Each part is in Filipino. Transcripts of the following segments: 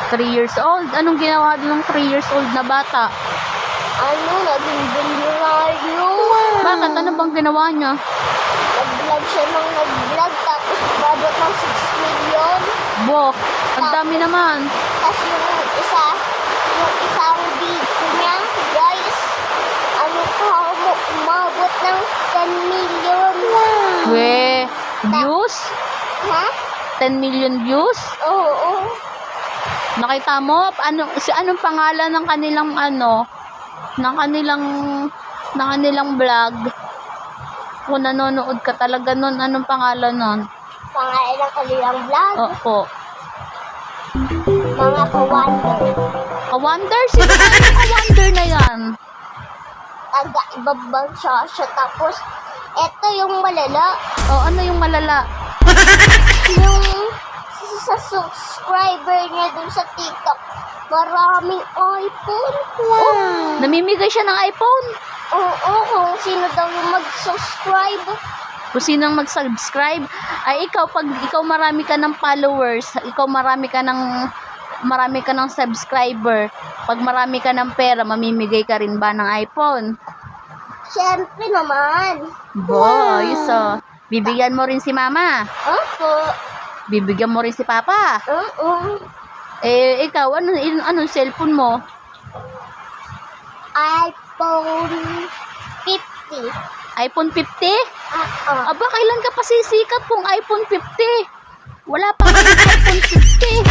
3 years old? Anong ginawa ng 3 years old na bata? Naging bilyonaryo. Bakit? Ano bang ginawa niya? Nag-vlog siya ng nag-vlog, tapos babot ng 6 million. Bo, ang dami naman. Tapos yung isang video niya, guys, umabot ng 10 million. We, views? Ha? 10 million views? Oo. Nakita mo? Anong pangalan ng kanilang ng kanilang vlog? Kung nanonood ka talaga nun, anong pangalan nun? Pangalan ng kanilang vlog. Opo. Mga ka-wonder. Ka-wonder? Sino ba yung ka-wonder na yan? Taga-ibang bansa siya. Tapos, eto yung malala. Ano yung malala? Yung sa subscriber niya dun sa TikTok, maraming iPhone. Namimigay siya ng iPhone? Oo, kung sino daw yung mag-subscribe. Kung sinong mag-subscribe, ay pag ikaw marami ka ng followers, ikaw marami ka ng subscriber, pag marami ka ng pera, mamimigay ka rin ba ng iPhone? Siyempre naman. Ayos Bibigyan mo rin si mama. Opo. Bibigyan mo rin si papa. Oo. Ikaw, anong cellphone mo? iPhone 50. iPhone 50? Oo. Aba, kailan ka pa sisikat kung iPhone 50? Wala pa kang iPhone 50.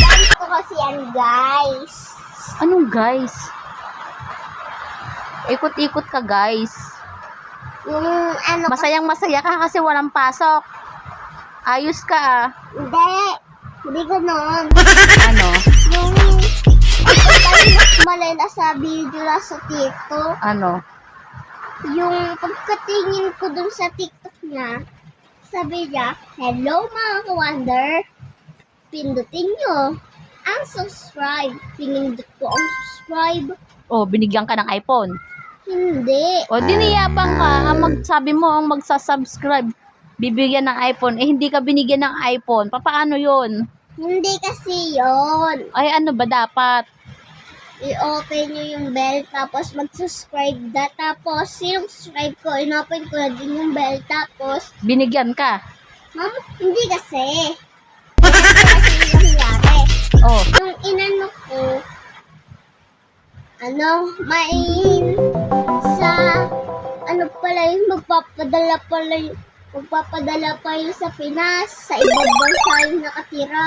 Ganito kasi yan, guys. Anong guys? Ikot-ikot ka, guys. Yung Masayang masaya ka kasi walang pasok. Ayos ka Hindi ganon. Ano? Yung mas malala sa video na sa TikTok. Ano? Yung pagkatingin ko dun sa TikTok niya, sabi niya, "Hello mga ka-wonder, pindutin nyo ang subscribe." Pinindot ko ang subscribe. Binigyan ka ng iPhone. Hindi. Diniyabang ka. Sabi mo ang magsasubscribe, bibigyan ng iPhone. Hindi ka binigyan ng iPhone. Paano yun? Hindi kasi yon. Ay, ano ba dapat? I-open nyo yung bell, tapos mag-subscribe na. Tapos, yung subscribe ko, in-open ko na din yung bell. Tapos, Binigyan ka. mama, hindi kasi. Kasi yung nangyari. Yung inano ko, may magpapadala pa yun sa Pinas, sa ibang bansa yung nakatira.